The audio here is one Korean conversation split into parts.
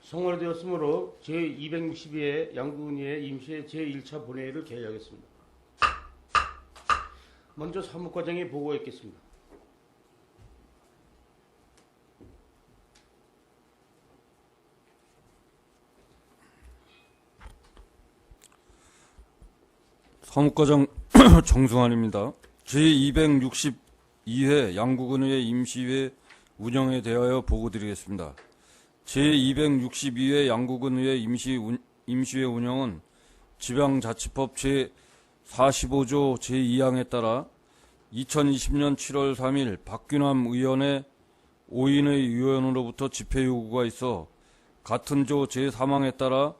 성월되었으므로 제262회 양구은의회 임시회 제1차 본회의를 개회하겠습니다. 먼저 사무과장의 보고가 있겠습니다. 사무과장 정승환입니다. 제262회 양구군의회 임시회 운영에 대하여 보고드리겠습니다. 제262회 양구군의회 임시회 운영은 지방자치법 제45조 제2항에 따라 2020년 7월 3일 박균함 의원의 5인의 의원으로부터 집회 요구가 있어 같은 조 제3항에 따라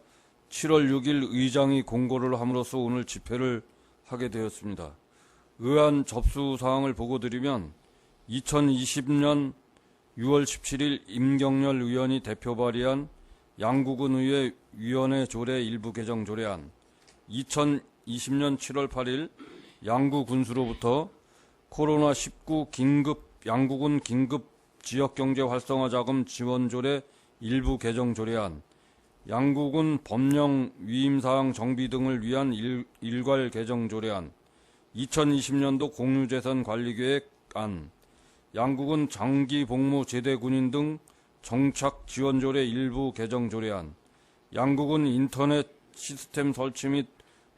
7월 6일 의장이 공고를 함으로써 오늘 집회를 하게 되었습니다. 의안 접수 사항을 보고드리면 2020년 6월 17일 임경렬 의원이 대표 발의한 양구군 의회 위원회 조례 일부 개정 조례안, 2020년 7월 8일 양구군수로부터 코로나19 양구군 긴급 지역경제 활성화 자금 지원 조례 일부 개정 조례안, 양구군 법령 위임사항 정비 등을 위한 일괄 개정 조례안, 2020년도 공유재산 관리계획안, 양구군 장기 복무 제대 군인 등 정착 지원 조례 일부 개정 조례안, 양구군 인터넷 시스템 설치 및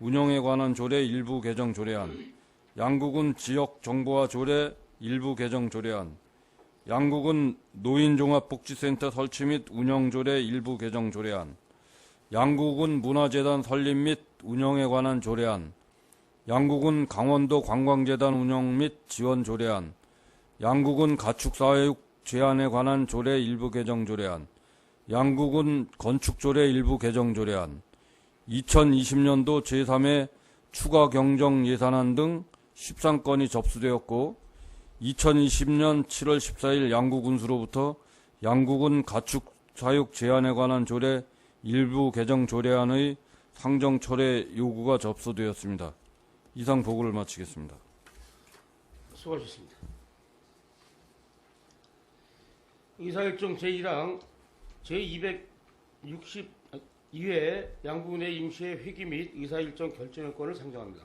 운영에 관한 조례 일부 개정 조례안, 양구군 지역 정보화 조례 일부 개정 조례안, 양구군 노인종합복지센터 설치 및 운영 조례 일부 개정 조례안, 양구군 문화재단 설립 및 운영에 관한 조례안, 양구군 강원도 관광재단 운영 및 지원 조례안, 양구군 가축사육 제한에 관한 조례 일부 개정 조례안, 양구군 건축조례 일부 개정 조례안, 2020년도 제3회 추가 경정 예산안 등 13건이 접수되었고 2020년 7월 14일 양구군수로부터 양구군 가축사육 제한에 관한 조례 일부 개정 조례안의 상정 철회 요구가 접수되었습니다. 이상 보고를 마치겠습니다. 수고하셨습니다. 의사일정 제1항 제262회 양구군의 임시회 회기 및 의사일정 결정권을 상정합니다.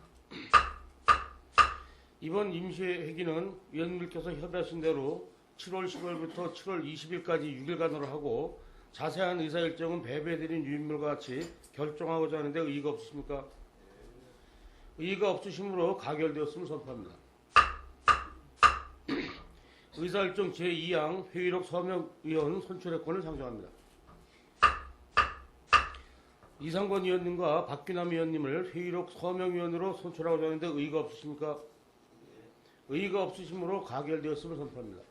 이번 임시회 회기는 위원님께서 협의하신 대로 7월 10일부터 7월 20일까지 6일간으로 하고 자세한 의사일정은 배배해드린 유인물과 같이 결정하고자 하는데 의의가 없으십니까? 의의가 없으시므로 가결되었음을 선포합니다. 의사일정 제2항 회의록 서명위원 선출의권을 상정합니다. 이상권 위원님과 박균함 위원님을 회의록 서명위원으로 선출하고자 하는데 의의가 없으십니까? 의의가 없으시므로 가결되었음을 선포합니다.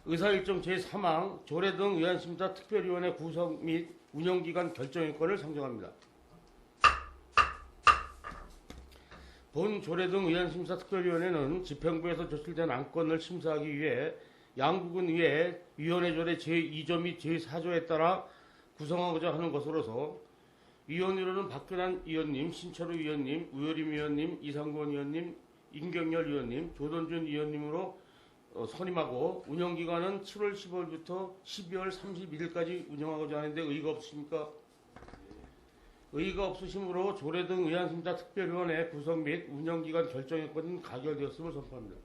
의사일정 제3항 조례 등 의안심사 특별위원회 구성 및 운영기간 결정의권을 상정합니다. 본 조례 등 의안심사 특별위원회는 집행부에서 제출된 안건을 심사하기 위해 양구군 의회 위원회 조례 제2조 및 제4조에 따라 구성하고자 하는 것으로서 위원으로는 박근환 위원님, 신철우 위원님, 우여림 위원님, 이상권 위원님, 임경렬 위원님, 조던준 위원님으로 선임하고 운영기간은 7월 15일부터 12월 31일까지 운영하고자 하는데 의의가 없으십니까? 의의가 없으시므로 조례 등 의안심사 특별위원회 구성 및 운영기간 결정의권은 가결되었음을 선포합니다.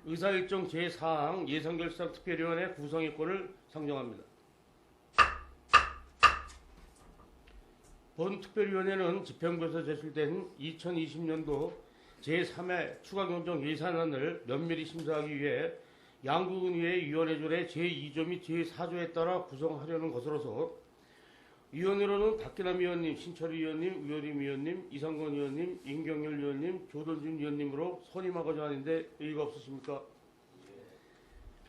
의사일정 제4항 예산결산 특별위원회 구성의권을 상정합니다. 본 특별위원회는 집행부에서 제출된 2020년도 제3회 추가경정 예산안을 면밀히 심사하기 위해 양구군의회 위원회 조례 제2조 및 제4조에 따라 구성하려는 것으로서 위원으로는 박근남 위원님, 신철우 위원님, 우여림 위원님, 이상권 위원님, 임경렬 위원님, 조던준 위원님으로 선임하고자 하는데 의의가 없으십니까?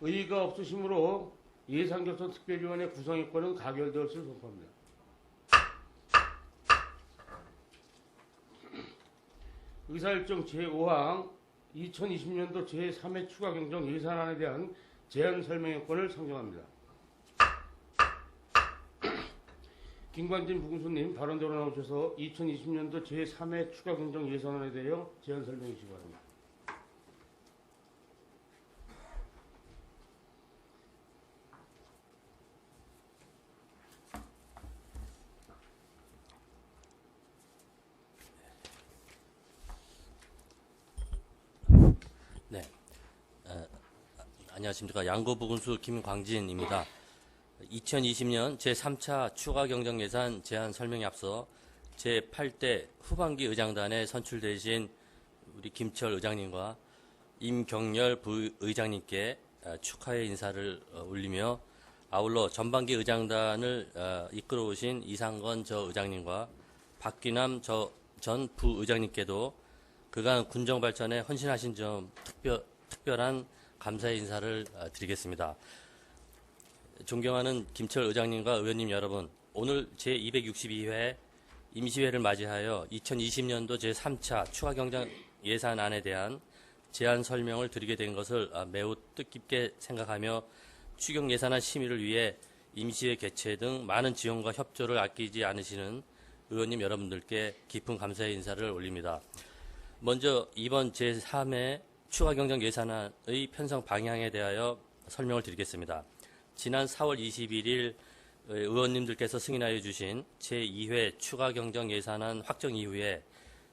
의의가 없으시므로 예산결산 특별위원회 구성의권은 가결되었음을 선포합니다. 의사일정 제5항 2020년도 제3회 추가경정 예산안에 대한 제안 설명의권을 상정합니다. 김관진 부군수님 발언대로 나오셔서 2020년도 제3회 추가경정 예산안에 대하여 제안 설명해 주시기 바랍니다. 안녕하십니까. 양구부군수 김광진입니다. 2020년 제3차 추가경정예산 제안 설명에 앞서 제8대 후반기 의장단에 선출되신 우리 김철 의장님과 임경렬 부의장님께 축하의 인사를 올리며, 아울러 전반기 의장단을 이끌어오신 이상건 저 의장님과 박귀남 전 부의장님께도 그간 군정 발전에 헌신하신 점 특별한 감사의 인사를 드리겠습니다. 존경하는 김철 의장님과 의원님 여러분, 오늘 제262회 임시회를 맞이하여 2020년도 제3차 추가경정 예산안에 대한 제안 설명을 드리게 된 것을 매우 뜻깊게 생각하며, 추경 예산안 심의를 위해 임시회 개최 등 많은 지원과 협조를 아끼지 않으시는 의원님 여러분들께 깊은 감사의 인사를 올립니다. 먼저 이번 제3회 추가경정 예산안의 편성 방향에 대하여 설명을 드리겠습니다. 지난 4월 21일 의원님들께서 승인하여 주신 제2회 추가경정 예산안 확정 이후에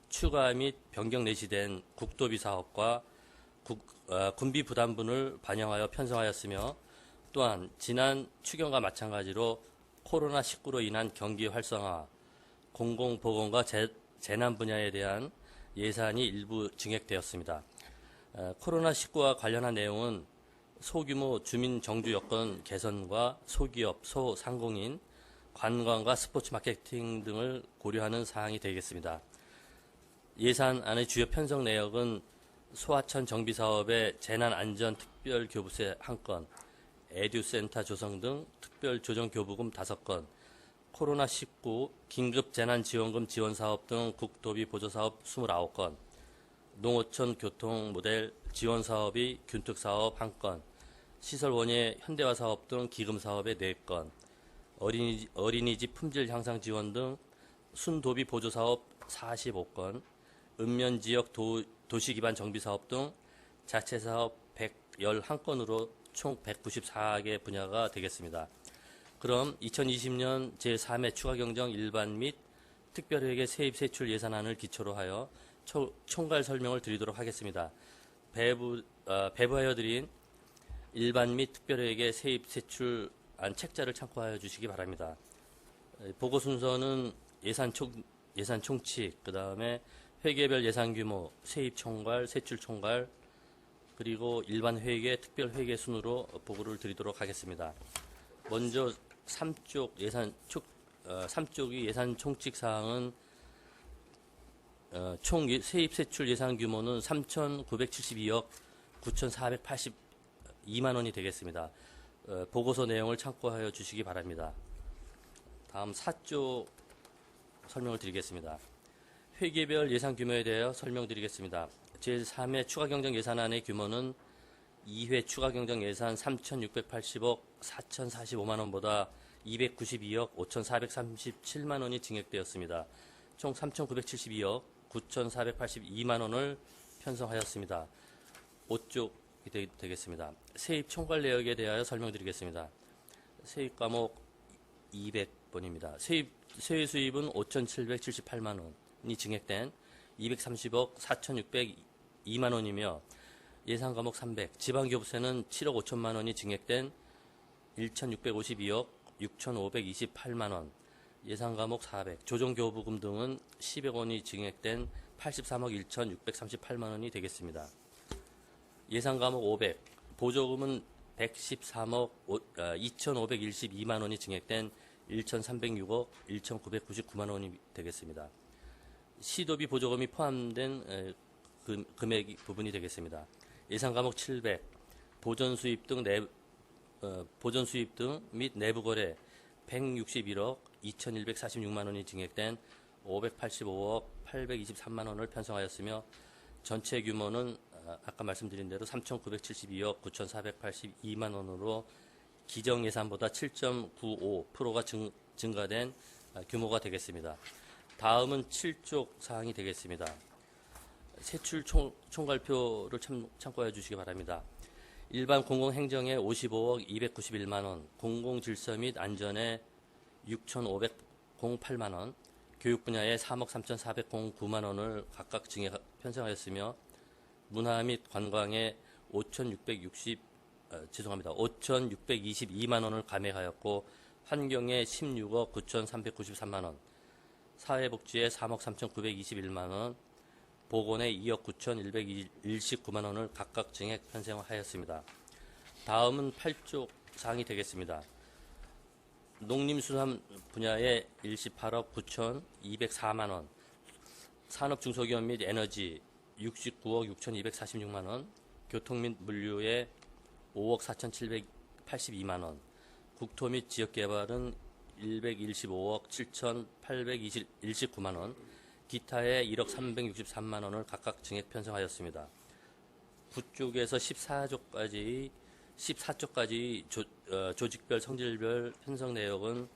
추가 및 변경 내시된 국도비 사업과 군비 부담분을 반영하여 편성하였으며, 또한 지난 추경과 마찬가지로 코로나19로 인한 경기 활성화, 공공보건과 재난 분야에 대한 예산이 일부 증액되었습니다. 코로나19와 관련한 내용은 소규모 주민 정주 여건 개선과 소기업, 소상공인, 관광과 스포츠 마케팅 등을 고려하는 사항이 되겠습니다. 예산안의 주요 편성 내역은 소하천 정비사업의 재난안전특별교부세 1건, 에듀센터 조성 등 특별조정교부금 5건, 코로나19 긴급재난지원금 지원사업 등 국도비 보조사업 29건, 농어촌 교통 모델 지원사업이 균특사업 1건, 시설원예 현대화사업 등 기금사업의 4건, 어린이집 품질 향상 지원 등 순도비 보조사업 45건, 읍면지역 도시기반 정비사업 등 자체사업 111건으로 총 194개 분야가 되겠습니다. 그럼 2020년 제3회 추가경정 일반 및 특별회계 세입세출 예산안을 기초로 하여 총괄 설명을 드리도록 하겠습니다. 배부하여 드린 일반 및 특별회계 세입세출안 책자를 참고하여 주시기 바랍니다. 보고 순서는 예산 총칙, 그 다음에 회계별 예산 규모, 세입 총괄, 세출 총괄, 그리고 일반 회계, 특별 회계 순으로 보고를 드리도록 하겠습니다. 먼저 3쪽이 예산 총칙 사항은 총 세입 세출 예산 규모는 3,972억 9,482만 원이 되겠습니다. 보고서 내용을 참고하여 주시기 바랍니다. 다음 4쪽 설명을 드리겠습니다. 회계별 예산 규모에 대하여 설명드리겠습니다. 제3회 추가경정 예산안의 규모는 2회 추가경정 예산 3,680억 4,045만 원보다 292억 5,437만 원이 증액되었습니다. 총 3,972억 9,482만 원을 편성하였습니다. 5쪽이 되겠습니다. 세입 총괄 내역에 대하여 설명드리겠습니다. 세입 과목 200번입니다. 세외 수입은 5,778만 원이 증액된 230억 4,602만 원이며, 예산 과목 300, 지방교부세는 7억 5천만 원이 증액된 1,652억 6,528만 원, 예산 과목 400, 조정교부금 등은 10억 원이 증액된 83억 1,638만 원이 되겠습니다. 예산 과목 500, 보조금은 113억 2,512만 원이 증액된 1,306억 1,999만 원이 되겠습니다. 시도비 보조금이 포함된 금액 부분이 되겠습니다. 예산 과목 700, 보전 수입 등 및 내부 거래 161억 2,146만 원이 증액된 585억 823만 원을 편성하였으며, 전체 규모는 아까 말씀드린 대로 3,972억 9,482만 원으로 기정 예산보다 7.95%가 증가된 규모가 되겠습니다. 다음은 7쪽 사항이 되겠습니다. 세출 총괄표를 참고해 주시기 바랍니다. 일반 공공행정에 55억 291만 원, 공공질서 및 안전에 6,508만 원, 교육 분야에 3억 3,409만 원을 각각 증액 편성하였으며, 문화 및 관광에 5,622만 원을 감액하였고 환경에 16억 9,393만 원, 사회복지에 3억 3,921만 원, 보건에 2억 9,119만 원을 각각 증액 편성하였습니다. 다음은 8조 사항이 되겠습니다. 농림수산 분야에 18억 9,204만 원, 산업중소기업 및 에너지 69억 6,246만 원, 교통 및 물류에 5억 4,782만 원, 국토 및 지역개발은 115억 7,819만 원, 기타에 1억 363만 원을 각각 증액 편성하였습니다. 부쪽에서 14조까지 조직별 성질별 편성 내역은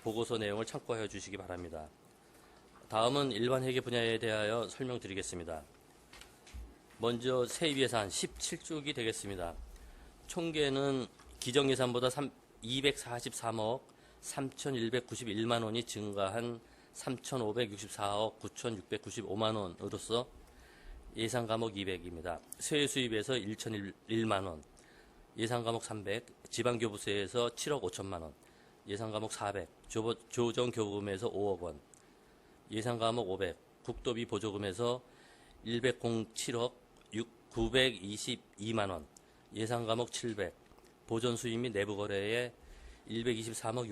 보고서 내용을 참고하여 주시기 바랍니다. 다음은 일반 회계 분야에 대하여 설명드리겠습니다. 먼저 세입 예산 17조기 되겠습니다. 총계는 기정 예산보다 243억 3,191만 원이 증가한 3,564억 9,695만 원으로서 예산 과목 200입니다. 세외 수입에서 1,001만 원, 예산 과목 300, 지방교부세에서 7억 5천만 원, 예산 과목 400, 조정교부금에서 5억 원, 예산 과목 500, 국도비 보조금에서 107억 922만 원, 예산 과목 700, 보전 수입 및 내부 거래에 123억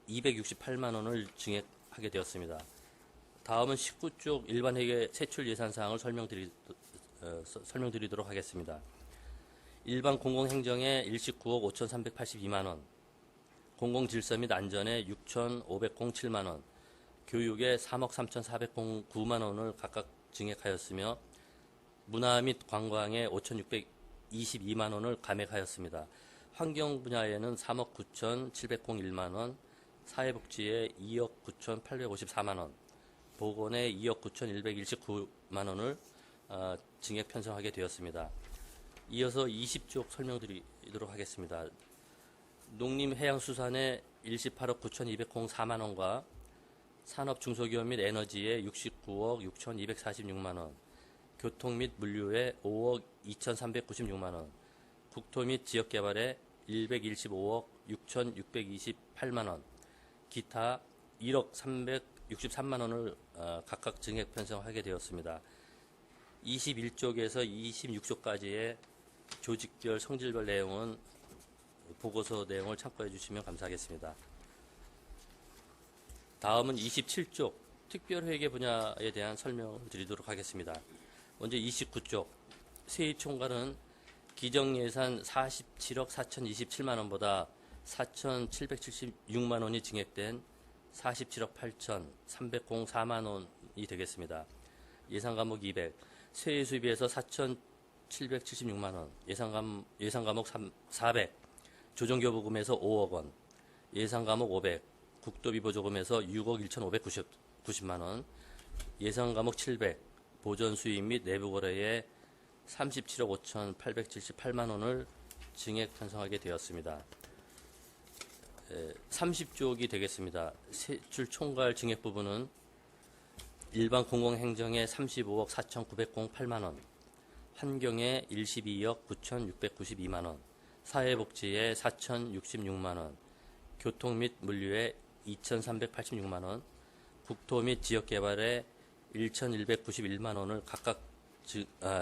6,268만 원을 증액하게 되었습니다. 다음은 19쪽 일반 회계 세출 예산 사항을 설명드리도록 하겠습니다. 일반 공공행정에 19억 5,382만 원, 공공질서 및 안전에 6,507만 원, 교육에 3억 3,409만 원을 각각 증액하였으며 문화 및 관광에 5,622만 원을 감액하였습니다. 환경 분야에는 3억 9,701만 원, 사회복지에 2억 9,854만 원, 보건에 2억 9,119만 원을 증액 편성하게 되었습니다. 이어서 20쪽 설명드리도록 하겠습니다. 농림해양수산에 18억 9,204만 원과 산업중소기업 및 에너지에 69억 6,246만 원, 교통 및 물류에 5억 2,396만 원, 국토 및 지역개발에 115억 6,628만 원, 기타 1억 363만 원을 각각 증액 편성하게 되었습니다. 21쪽에서 26쪽까지의 조직별 성질별 내용은 보고서 내용을 참고해 주시면 감사하겠습니다. 다음은 27쪽 특별회계 분야에 대한 설명을 드리도록 하겠습니다. 먼저 29쪽 세입 총괄은 기정예산 47억 4,027만 원보다 4,776만 원이 증액된 47억 8,304만 원이 되겠습니다. 예산 과목 200, 세외 수입에서 4,776만 원, 예산 과목 400, 조정교부금에서 5억 원, 예산 과목 500, 국도비 보조금에서 6억 1,590만 원, 예산 과목 700, 보전 수입 및 내부 거래에 37억 5,878만 원을 증액 편성하게 되었습니다. 30쪽이 되겠습니다. 세출 총괄 증액 부분은 일반 공공행정에 35억 4,908만 원, 환경에 12억 9,692만 원, 사회복지에 4,066만 원, 교통 및 물류에 2,386만 원, 국토 및 지역개발에 1,191만 원을 각각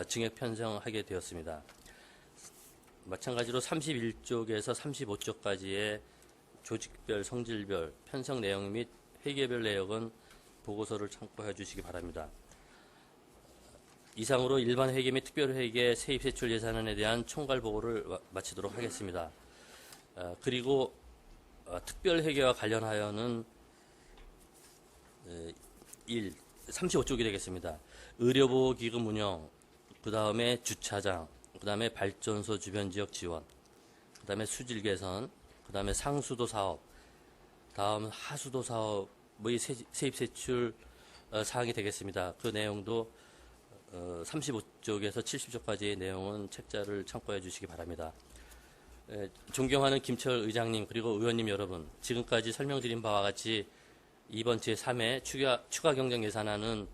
증액 편성하게 되었습니다. 마찬가지로 31쪽에서 35쪽까지의 조직별, 성질별, 편성 내용 및 회계별 내역은 보고서를 참고해 주시기 바랍니다. 이상으로 일반 회계 및 특별 회계 세입 세출 예산안에 대한 총괄 보고를 마치도록 하겠습니다. 그리고 특별 회계와 관련하여는 35쪽이 되겠습니다. 의료보호기금 운영, 그 다음에 주차장, 그 다음에 발전소 주변 지역 지원, 그 다음에 수질 개선, 그 다음에 상수도 사업, 다음 하수도 사업의 세입 세출 사항이 되겠습니다. 그 내용도 35쪽에서 70쪽까지의 내용은 책자를 참고해 주시기 바랍니다. 존경하는 김철 의장님 그리고 의원님 여러분, 지금까지 설명드린 바와 같이 이번 제3회 추가 경정 예산안은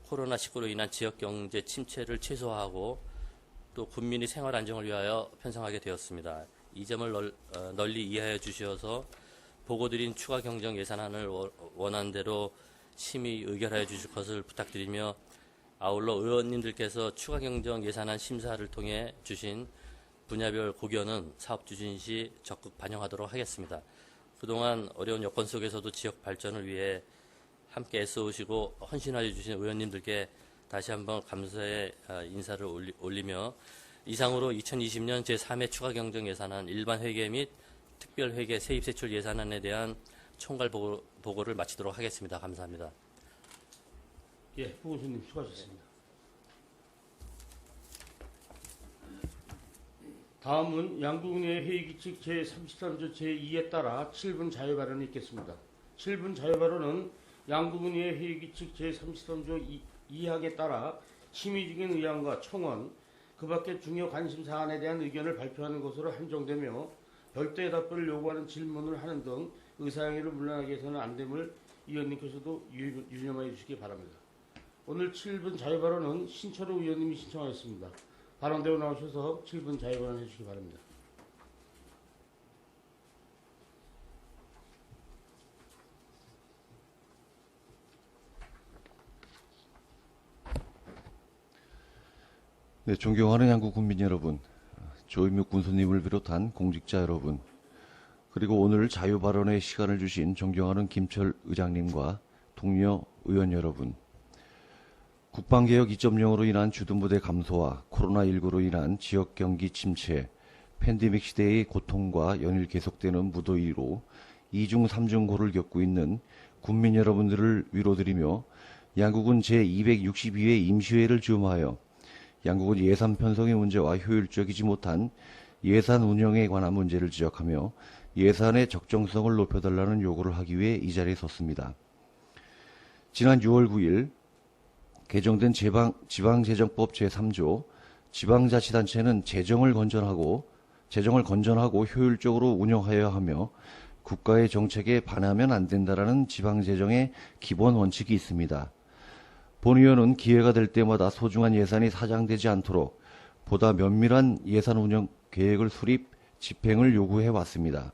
코로나19로 인한 지역 경제 침체를 최소화하고 또 군민의 생활 안정을 위하여 편성하게 되었습니다. 이 점을 널리 이해하여 주시어서 보고드린 추가 경정 예산안을 원안대로 심의 의결하여 주실 것을 부탁드리며, 아울러 의원님들께서 추가 경정 예산안 심사를 통해 주신 분야별 고견은 사업 추진 시 적극 반영하도록 하겠습니다. 그동안 어려운 여건 속에서도 지역 발전을 위해 함께 애써오시고 헌신하여 주신 의원님들께 다시 한번 감사의 인사를 올리며, 이상으로 2020년 제3회 추가 경정 예산안 일반 회계 및 특별 회계 세입 세출 예산안에 대한 총괄 보고를 마치도록 하겠습니다. 감사합니다. 예, 부교수님 수고하셨습니다. 다음은 양국은의 회의규칙 제33조 제2에 따라 7분 자유발언이 있겠습니다. 7분 자유발언은 양국은의 회의규칙 제33조 2항에 따라 심의 중인 의안과 청원, 그 밖의 중요 관심 사안에 대한 의견을 발표하는 것으로 한정되며, 별도의 답변을 요구하는 질문을 하는 등 의사행위를 물러나게 해서는 안 됨을 의원님께서도 유념하여 주시기 바랍니다. 오늘 7분 자유발언은 신철우 의원님이 신청하였습니다. 발언대로 나오셔서 7분 자유발언 해주시기 바랍니다. 네, 존경하는 양구 국민 여러분, 조임육 군수님을 비롯한 공직자 여러분, 그리고 오늘 자유발언의 시간을 주신 존경하는 김철 의장님과 동료 의원 여러분, 국방개혁 2.0으로 인한 주둔부대 감소와 코로나19로 인한 지역 경기 침체, 팬데믹 시대의 고통과 연일 계속되는 무더위로 2중 3중고를 겪고 있는 국민 여러분들을 위로드리며, 양국은 제262회 임시회를 즈음하여 양국은 예산 편성의 문제와 효율적이지 못한 예산 운영에 관한 문제를 지적하며 예산의 적정성을 높여달라는 요구를 하기 위해 이 자리에 섰습니다. 지난 6월 9일 개정된 지방재정법 제3조 지방자치단체는 재정을 건전하고 효율적으로 운영하여야 하며 국가의 정책에 반하면 안 된다라는 지방재정의 기본 원칙이 있습니다. 본 의원은 기회가 될 때마다 소중한 예산이 사장되지 않도록 보다 면밀한 예산 운영 계획을 수립, 집행을 요구해 왔습니다.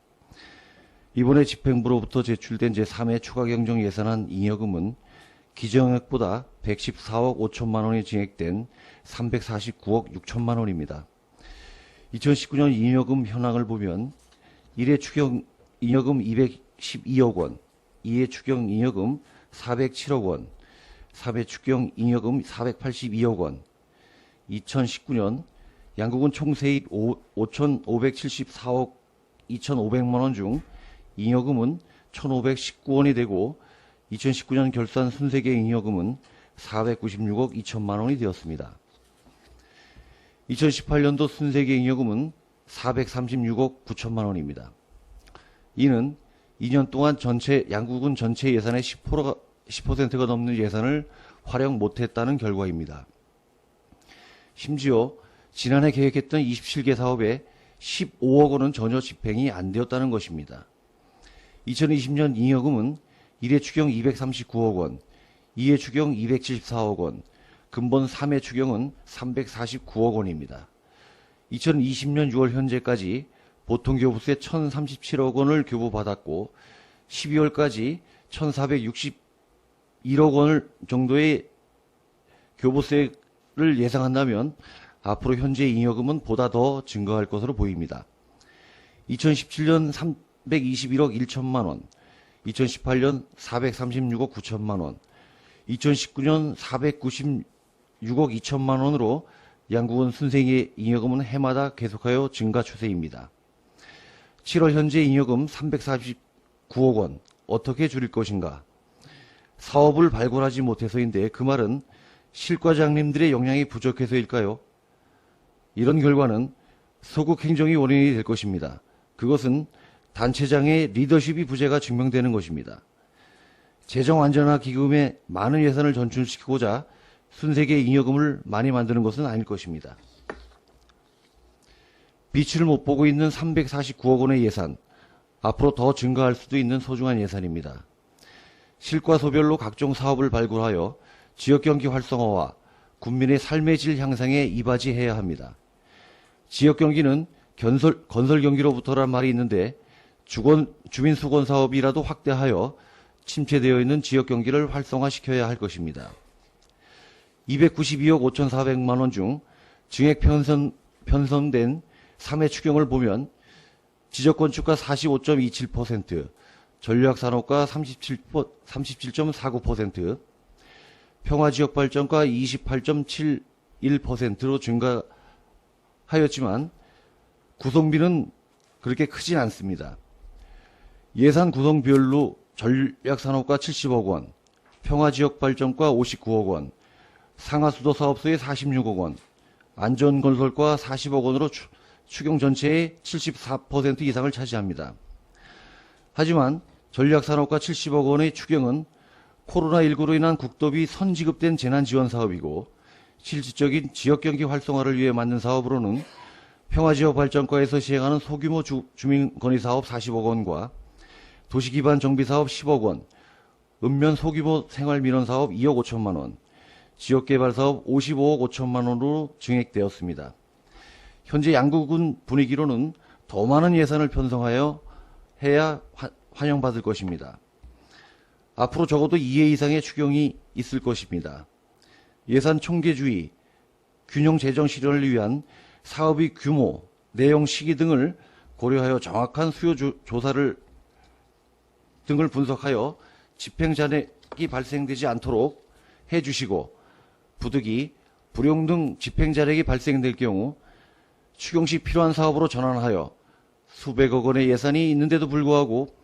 이번에 집행부로부터 제출된 제3회 추가 경정 예산안 잉여금은 기정액보다 114억 5천만 원이 증액된 349억 6천만 원입니다. 2019년 잉여금 현황을 보면 1회 추경 잉여금 212억 원, 2회 추경 잉여금 407억 원, 3회 추경 잉여금 482억 원, 2019년 양국은 총 세입 5,574억 2,500만 원 중 잉여금은 1,519원이 되고 2019년 결산 순세계 잉여금은 496억 2천만 원이 되었습니다. 2018년도 순세계 잉여금은 436억 9천만 원입니다. 이는 2년 동안 양국은 전체 예산의 10%가 넘는 예산을 활용 못했다는 결과입니다. 심지어 지난해 계획했던 27개 사업에 15억 원은 전혀 집행이 안 되었다는 것입니다. 2020년 잉여금은 1회 추경 239억 원, 2회 추경 274억 원, 근본 3회 추경은 349억 원입니다. 2020년 6월 현재까지 보통교부세 1,037억 원을 교부받았고 12월까지 1,461억 원 정도의 교부세를 예상한다면 앞으로 현재 잉여금은 보다 더 증가할 것으로 보입니다. 2017년 321억 1천만 원, 2018년 436억 9천만 원, 2019년 496억 2천만 원으로 양국은 순세계 잉여금은 해마다 계속하여 증가 추세입니다. 7월 현재 잉여금 349억 원 어떻게 줄일 것인가? 사업을 발굴하지 못해서인데 그 말은 실과장님들의 역량이 부족해서일까요? 이런 결과는 소국 행정이 원인이 될 것입니다. 그것은 단체장의 리더십이 부재가 증명되는 것입니다. 재정안전화기금에 많은 예산을 전출시키고자 순세계 잉여금을 많이 만드는 것은 아닐 것입니다. 빛을 못 보고 있는 349억 원의 예산, 앞으로 더 증가할 수도 있는 소중한 예산입니다. 실과소별로 각종 사업을 발굴하여 지역경기 활성화와 국민의 삶의 질 향상에 이바지해야 합니다. 지역 경기는 건설 경기로부터란 말이 있는데 주민 수건 사업이라도 확대하여 침체되어 있는 지역 경기를 활성화시켜야 할 것입니다. 292억 5,400만 원 중 증액 편성된 3회 추경을 보면 지적건축가 45.27%, 전략산업가 37.49%, 평화지역발전가 28.71%로 증가하였지만 구성비는 그렇게 크진 않습니다. 예산 구성별로 전략산업가 70억 원, 평화지역발전가 59억 원, 상하수도사업소에 46억 원, 안전건설과 40억 원으로 추경 전체의 74% 이상을 차지합니다. 하지만 전략산업과 70억 원의 추경은 코로나19로 인한 국도비 선지급된 재난지원사업이고 실질적인 지역경기 활성화를 위해 만든 사업으로는 평화지역발전과에서 시행하는 소규모 주민건의사업 40억 원과 도시기반 정비사업 10억 원, 읍면 소규모 생활민원사업 2억 5천만 원, 지역개발사업 55억 5천만 원으로 증액되었습니다. 현재 양구군 분위기로는 더 많은 예산을 편성하여 해야 환영받을 것입니다. 앞으로 적어도 2회 이상의 추경이 있을 것입니다. 예산 총계주의, 균형 재정 실현을 위한 사업의 규모, 내용 시기 등을 고려하여 정확한 수요 조사를 등을 분석하여 집행잔액이 발생되지 않도록 해주시고 부득이 불용 등 집행잔액이 발생될 경우 추경 시 필요한 사업으로 전환하여 수백억 원의 예산이 있는데도 불구하고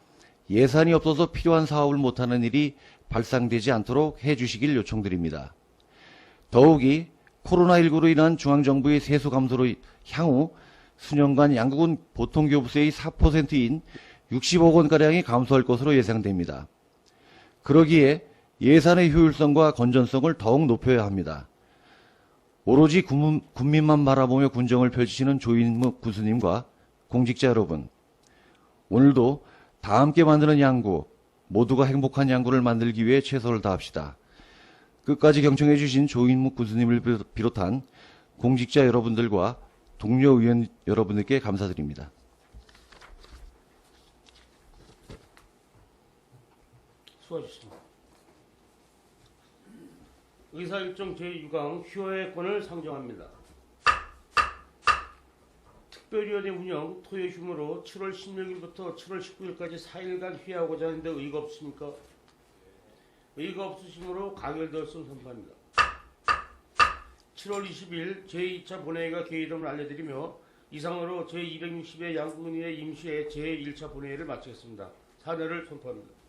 예산이 없어서 필요한 사업을 못하는 일이 발생되지 않도록 해주시길 요청드립니다. 더욱이 코로나19로 인한 중앙정부의 세수 감소로 향후 수년간 양구군 보통교부세의 4%인 60억 원가량이 감소할 것으로 예상됩니다. 그러기에 예산의 효율성과 건전성을 더욱 높여야 합니다. 오로지 군민만 바라보며 군정을 펼치시는 조인묵 군수님과 공직자 여러분, 오늘도 다 함께 만드는 양구, 모두가 행복한 양구를 만들기 위해 최선을 다합시다. 끝까지 경청해 주신 조인묵 군수님을 비롯한 공직자 여러분들과 동료 의원 여러분들께 감사드립니다. 수고하셨습니다. 의사일정 제6강 휴회권을 상정합니다. 특별위원회 운영 토요 휴무로 7월 16일부터 7월 19일까지 4일간 휴회하고자 하는데 의의가 없습니까? 의의가 없으시므로 가결되었음 선포합니다. 7월 20일 제2차 본회의가 개의됨을 알려드리며 이상으로 제260회 양구군의회 임시회 제1차 본회의를 마치겠습니다. 사내를 선포합니다.